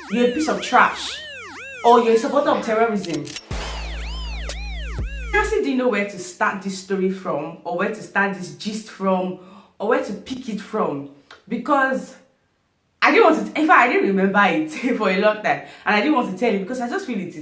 you're a piece of trash, or you're a supporter of terrorism. I honestly didn't know where to start this story from, or where to start this gist from, or where to pick it from, because I didn't want to. In fact, I didn't remember it for a long time, and I didn't want to tell you because I just feel it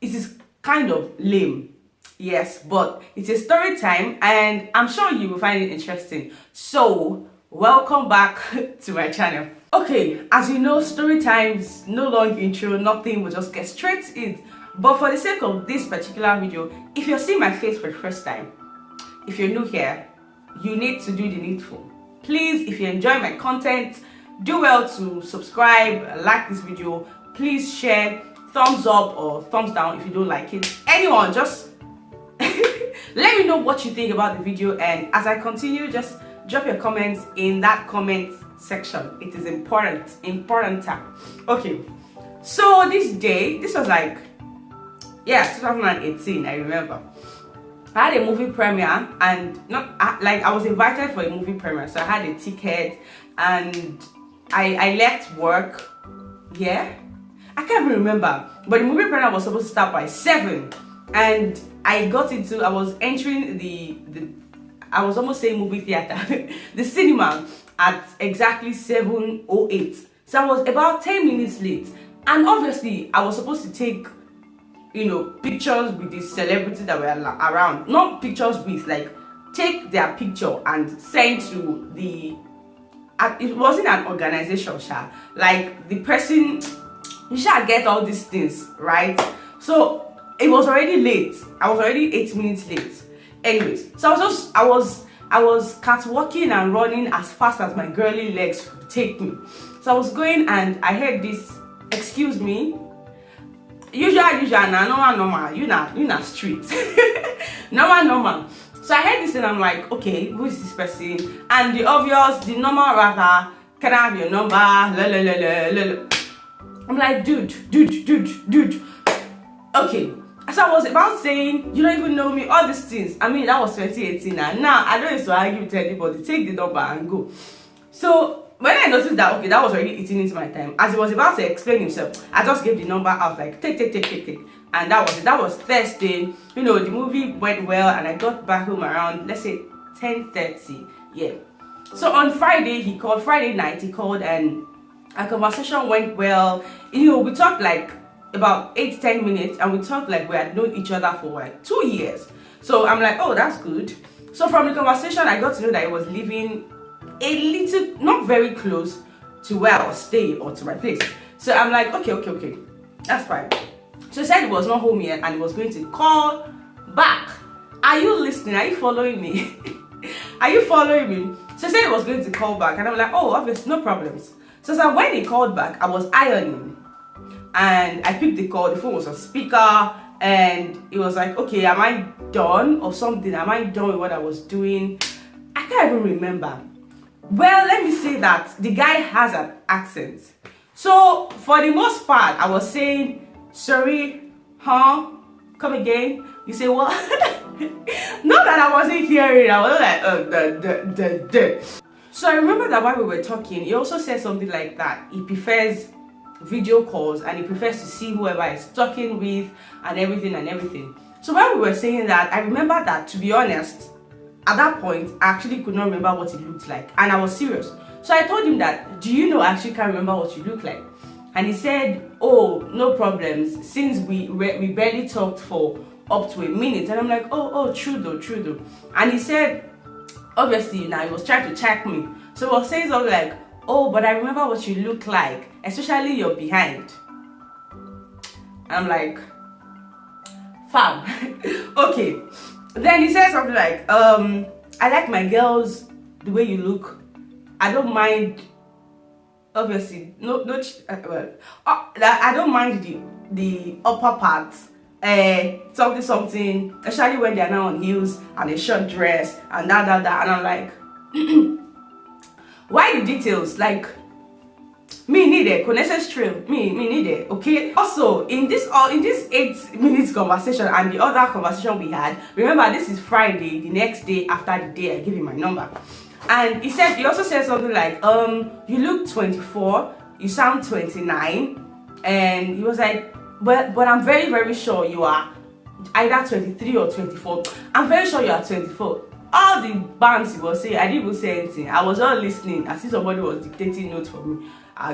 is kind of lame. Yes, but it's a story time, and I'm sure you will find it interesting. So welcome back to my channel. Okay, as you know, story times, no long intro, nothing, we'll just get straight in. But for the sake of this particular video, if you're seeing my face for the first time, if you're new here, you need to do the needful. Please, if you enjoy my content, do well to subscribe, like this video, please share, thumbs up or thumbs down if you don't like it. Anyone, just let me know what you think about the video, and as I continue, just drop your comments in that comment section. It is important. Okay, so this was like, yeah, 2018, I remember. I had a movie premiere, and I was invited for a movie premiere, so I had a ticket, and I left work. Yeah, I can't even remember, but the movie premiere was supposed to start by 7, and I was entering I was almost saying movie theater, the cinema at exactly 7:08. So I was about 10 minutes late, and obviously I was supposed to take, pictures with the celebrities that were around. Not pictures with, like, take their picture and send to the, it wasn't an organization, like the person, you shall get all these things, right? So it was already late. I was already 8 minutes late. Anyways, so I was catwalking and running as fast as my girly legs would take me. So I was going, and I heard this, excuse me, usual, normal, you not street. normal. So I heard this, and I'm like, okay, who is this person? And the normal rather, can I have your number? I'm like, dude. Okay. So I was about saying, you don't even know me, all these things. I mean, that was 2018, and now I don't need to argue with anybody. Take the number and go. So when I noticed that, okay, that was already eating into my time, as he was about to explain himself, I just gave the number. I was like, take, and that was it. That was Thursday. The movie went well, and I got back home around, let's say, 10:30. Yeah. So on Friday night, he called, and our conversation went well. We talked like about 8-10 minutes, and we talked like we had known each other for like 2 years. So I'm like, oh, that's good. So from the conversation, I got to know that he was living a little, not very close to where I was staying or to my place. So I'm like, okay, that's fine. So he said he was not home yet, and he was going to call back. Are you listening? Are you following me? Are you following me? So he said he was going to call back, and I'm like, oh, obviously, no problems. So when he called back, I was ironing, and I picked the call. The phone was on speaker, and it was like, okay, am I done or something? Am I done with what I was doing? I can't even remember. Well, let me say that the guy has an accent. So for the most part, I was saying, sorry, huh? Come again? You say what? Not that I wasn't hearing. I was like, So I remember that while we were talking, he also said something like that. He prefers video calls, and he prefers to see whoever he's talking with and everything. So while we were saying that, I remember that, to be honest, at that point, I actually could not remember what it looked like, and I was serious. So I told him that, do you know, I actually can't remember what you look like. And he said, oh, no problems, since we barely talked for up to a minute. And I'm like, oh, true though. And he said, obviously, he was trying to check me. So he was saying something like, oh, but I remember what you look like, especially your behind. And I'm like, fam. Okay. Then he said something like, I like my girls the way you look. I don't mind, obviously, I don't mind the upper part, something, especially when they're now on heels and a short dress and that. And I'm like, why the details? Like, me need it, Connections Trail, me need it, okay? Also, in this 8 minutes conversation and the other conversation we had, remember, this is Friday, the next day after the day I gave him my number. And he also said something like, you look 24, you sound 29, And he was like, but I'm very, very sure you are either 23 or 24. I'm very sure you are 24. All the bands he was saying, I didn't even say anything. I was just listening. As if somebody was dictating notes for me. I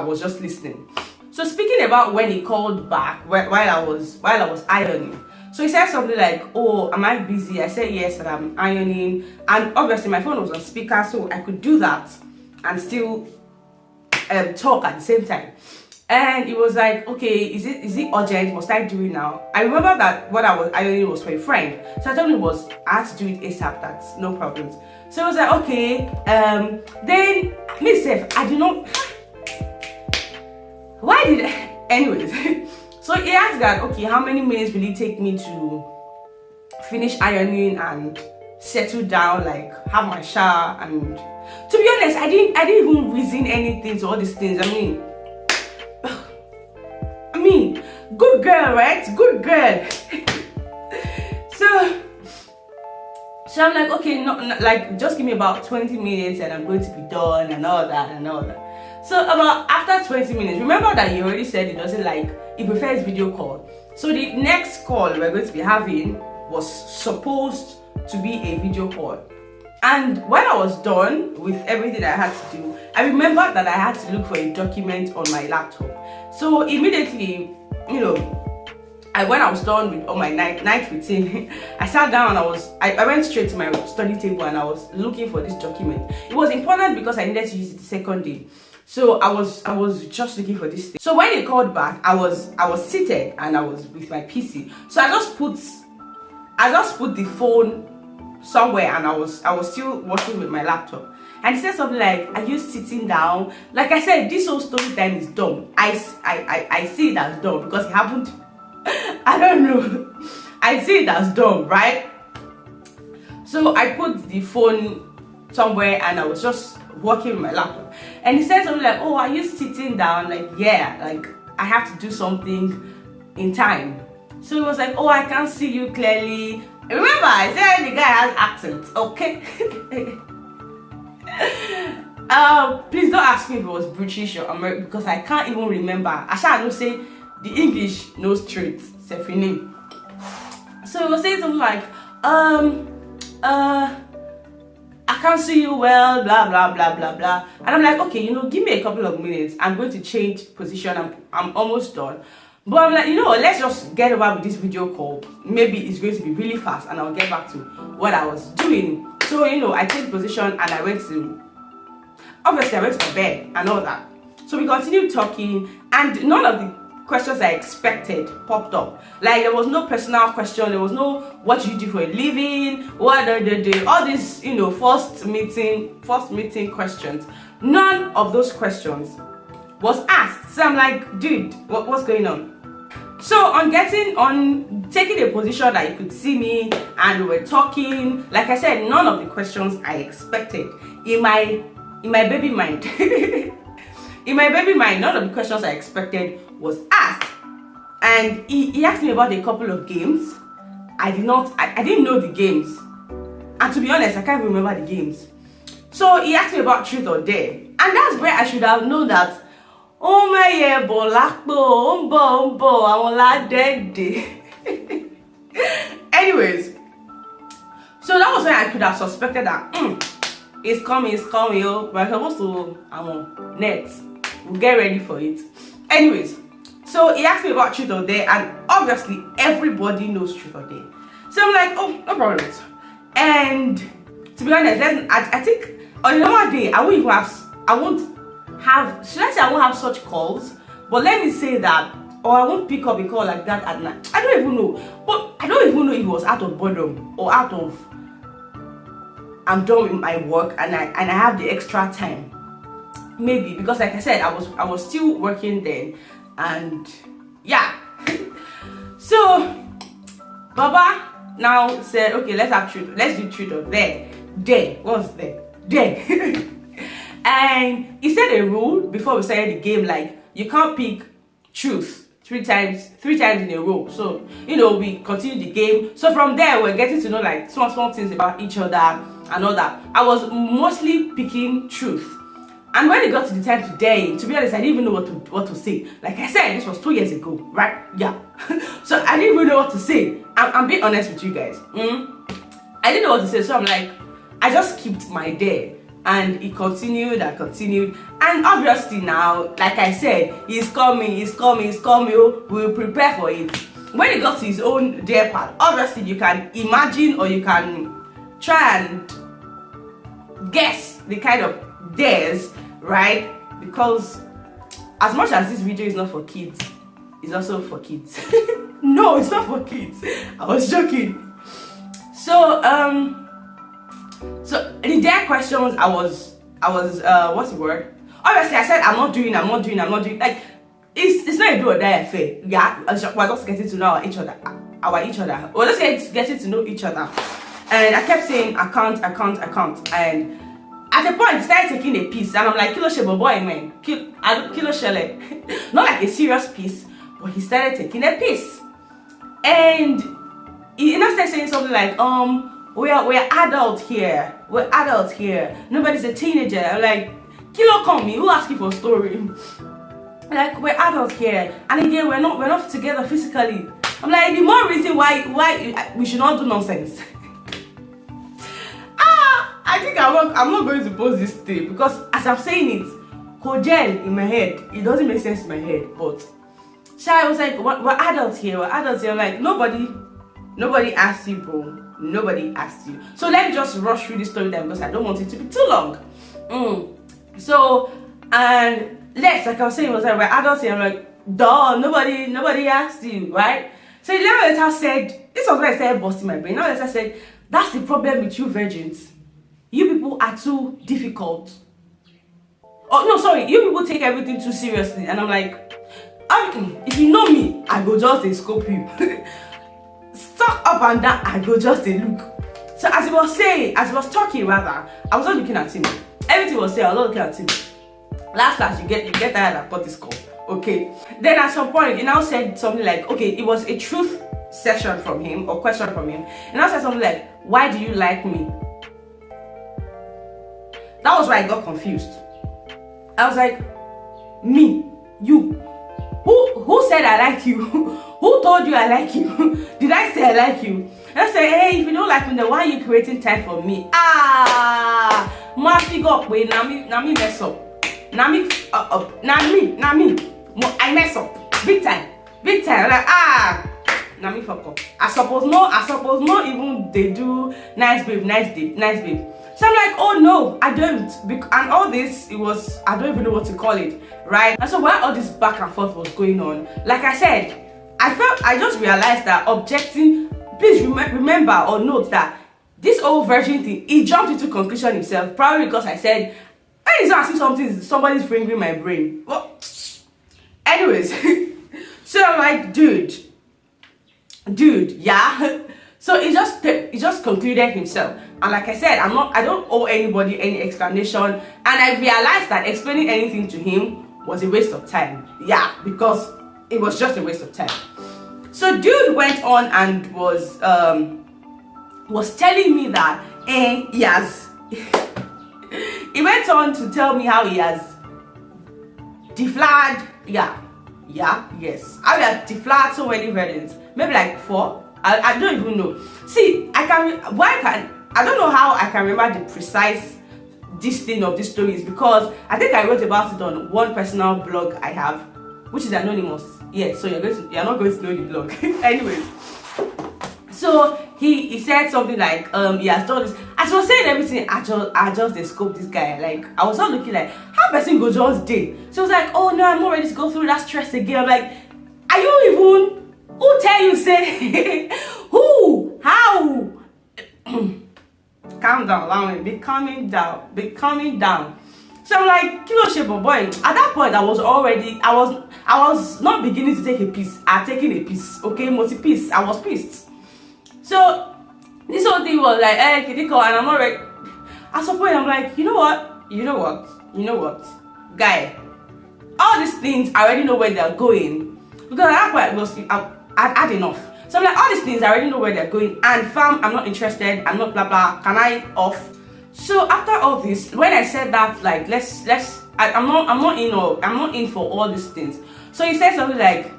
was just listening. So speaking about when he called back while I was ironing. So he said something like, "Oh, am I busy?" I said yes, and I'm ironing. And obviously my phone was on speaker, so I could do that and still talk at the same time. And it was like, okay, is it urgent? Must I do it now? I remember that what I was ironing was for a friend, so I told him I had to do it ASAP. That's no problems. So I was like, okay. Then myself, I did not. Why did I? Anyways, so he asked that, okay, how many minutes will it take me to finish ironing and settle down, like have my shower? And to be honest, I didn't even reason anything to all these things. I mean, good girl, right? Good girl. So I'm like, okay, no, like just give me about 20 minutes and I'm going to be done and all that. So about after 20 minutes, remember that he already said he doesn't like, he prefers video call. So the next call we're going to be having was supposed to be a video call. And when I was done with everything I had to do, I remembered that I had to look for a document on my laptop. So immediately, when I was done with all my night routine, I sat down and I went straight to my study table and I was looking for this document. It was important because I needed to use it the second day. So I was just looking for this thing. So when he called back, I was seated and I was with my PC. So I just put the phone somewhere and I was still working with my laptop. And he said something like, "Are you sitting down?" Like I said, this whole story time is dumb. I see it as dumb because it happened. I don't know. I see it as dumb, right? So I put the phone somewhere and I was just working with my laptop. And he said something like, "Oh, are you sitting down?" Like, yeah, like I have to do something in time. So he was like, "Oh, I can't see you clearly." Remember, I said the guy has accents, okay? Please don't ask me if it was British or American because I can't even remember. I shall say the English no straight, Sefini. So he was saying something like, I can't see you well, blah blah blah blah blah. And I'm like, okay, give me a couple of minutes. I'm going to change position. I'm almost done. But I'm like, let's just get over with this video call. Maybe it's going to be really fast and I'll get back to what I was doing. So, I changed position and I went to bed and all that. So we continued talking and none of the questions I expected popped up. Like there was no personal question, there was no what do you do for a living, what all these, first meeting questions. None of those questions was asked. So I'm like, dude, what's going on? So on taking a position that you could see me and we were talking, like I said, none of the questions I expected in my baby mind. In my baby mind, none of the questions I expected was asked. And he asked me about a couple of games. I didn't know the games. And to be honest, I can't remember the games. So he asked me about truth or dare. And that's where I should have known that, oh my yeah, I want that dead. Anyways, so that was when I could have suspected that it's coming, oh, we're supposed to net. We'll get ready for it. Anyways, so he asked me about truth or dare, and obviously everybody knows truth or dare. So I'm like, oh, no problems. And to be honest, I think on a normal day I won't have such calls, but let me say that, or I won't pick up a call like that at night. I don't even know, but I don't even know if it was out of boredom or out of I'm done with my work and I have the extra time. Maybe because, like I said, I was still working then, and yeah. So Baba now said, okay, let's do truth or dare. Dare, what's there? Dare. And he said a rule before we started the game, like you can't pick truth three times in a row. So we continued the game. So from there we're getting to know like small things about each other and all that. I was mostly picking truth. And when it got to the time today, to be honest, I didn't even know what to say. Like I said, this was 2 years ago, right? Yeah. So I didn't even know what to say. I'm being honest with you guys. I didn't know what to say, so I'm like, I just kept my day. And it continued and continued. And obviously now, like I said, he's coming. We'll prepare for it. When he got to his own day part, obviously you can imagine or you can try and guess the kind of days, right? Because as much as this video is not for kids, it's also for kids. No, it's not for kids. I was joking. So the dare questions, I was what's the word? Obviously I said I'm not doing. Like it's not a do or die affair. Yeah, we're just getting to know each other. We're just getting to know each other. And I kept saying I can't. And at a point he started taking a piece, and I'm like, kilo shebo boy man, kilo shele. Not like a serious piece, but he started taking a piece. And he started saying something like, we're adults here. Nobody's a teenager. I'm like, kilo call me. Who asked you for a story? Like, we're adults here, and again, we're not together physically. I'm like, the more reason why we should not do nonsense. I think I'm not going to post this thing because as I'm saying it, Kojel in my head, it doesn't make sense in my head. But Shai was like, we're adults here. I'm like, nobody asked you, bro. Nobody asked you. So let me just rush through this story then because I don't want it to be too long. So, and Lex, like I was saying, was like, we're adults here. I'm like, duh, nobody asked you, right? So the letter said, this was when I started busting my brain. Now letter said, that's the problem with you virgins. You people are too difficult. Oh no, sorry, you people take everything too seriously. And I'm like, if you know me, I go just scope you. Stuck up and down, I go just a look. So as he was talking rather, I was not looking at him. Everything was saying, I was not looking at him. Last you get tired of what this called. Okay. Then at some point, he now said something like, okay, it was a truth session from him or question from him. And I said something like, why do you like me? That was why I got confused. I was like, me, you. Who said I like you? Who told you I like you? Did I say I like you? And I said, hey, if you don't like me, then why are you creating time for me? Ma figure up way, na me mess up. Na me, I mess up. Big time. I'm like, na me fuck up. I suppose not even they do nice babe. So I'm like, oh no, I don't. And all this, I don't even know what to call it, right? And so while all this back and forth was going on, like I said, I just realized that objecting, please remember or note that this old virgin thing, he jumped into conclusion himself, probably because I said, it's not as if somebody's fingering my brain. Well, anyways, so I'm like, dude, yeah. So he just concluded himself. And like I said, I don't owe anybody any explanation. And I realized that explaining anything to him was a waste of time. Yeah, because it was just a waste of time. So dude went on and was telling me that he went on to tell me how he has deflowered, how he has deflowered so many virgins, maybe like 4. I don't even know. See, I don't know how I can remember the precise thing of this story is because I think I wrote about it on one personal blog I have, which is anonymous. Yeah, so you're not going to know the blog. Anyways, so he said something like he has done this. As I was saying everything, I just descoped this guy. Like I was not looking like how person go just day. So I was like, oh no, I'm not ready to go through that stress again. I'm like, are you even? Who tell you say? Who? How? Calm down, Lammy. Be calming down. So I'm like, kilo shebo boy. At that point, I was not beginning to take a piece. I'm taking a piece. Okay, multi-piece. I was pissed. So this whole thing was like, hey, Kidiko, and I'm not ready. At some point, I'm like, you know what, guy. All these things, I already know where they're going because at that point, I'd had enough. So I'm like, all these things, I already know where they're going. And fam, I'm not interested. I'm not blah blah. Can I off? So after all this, when I said that, like let's I'm not in for all these things. So he said something like,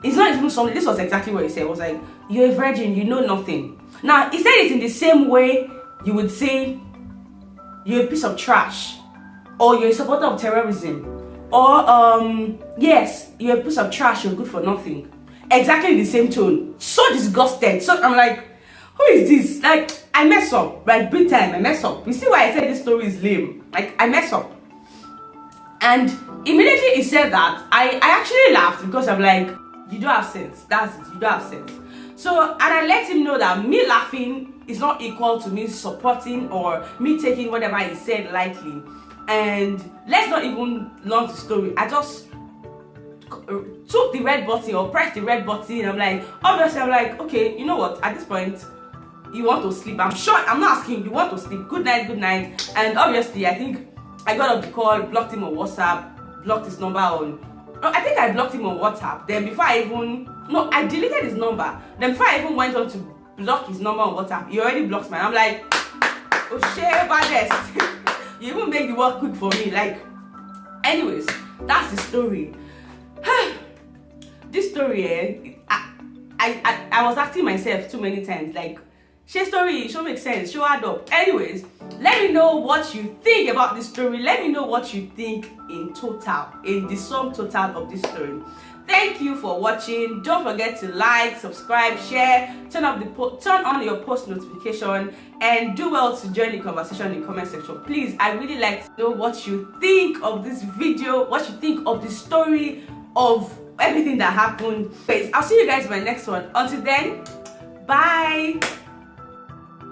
it's not even something, this was exactly what he said. It was like, you're a virgin, you know nothing. Now, he said it in the same way you would say you're a piece of trash, or you're a supporter of terrorism, or yes, you're a piece of trash, you're good for nothing. Exactly the same tone. So disgusted. So I'm like, who is this? Like, I mess up, like big time. I mess up. You see why I said this story is lame? Like, I mess up. And immediately he said that, I actually laughed, because I'm like, you don't have sense. That's it. You don't have sense. So, and I let him know that me laughing is not equal to me supporting or me taking whatever he said lightly. And let's not even launch the story. I just took the red button, or pressed the red button. I'm like, obviously, I'm like, okay, you know what? At this point, you want to sleep. I'm sure, I'm not asking, you want to sleep. Good night, good night. And obviously, I think I got off the call, blocked him on WhatsApp, blocked his number on. No, I think I blocked him on WhatsApp. Then before I deleted his number. Then before I even went on to block his number on WhatsApp, he already blocked mine. I'm like, oh shit, baddest. You even make the work quick for me. Like, anyways, that's the story. This story, I was asking myself too many times, like, share story, it should make sense, show add up. Anyways, let me know what you think about this story. Let me know what you think in total, in the sum total of this story. Thank you for watching. Don't forget to like, subscribe, share, turn on your post notification, and do well to join the conversation in the comment section. Please, I really like to know what you think of this video, what you think of the story, of everything that happened. I'll see you guys in my next one. Until then, bye.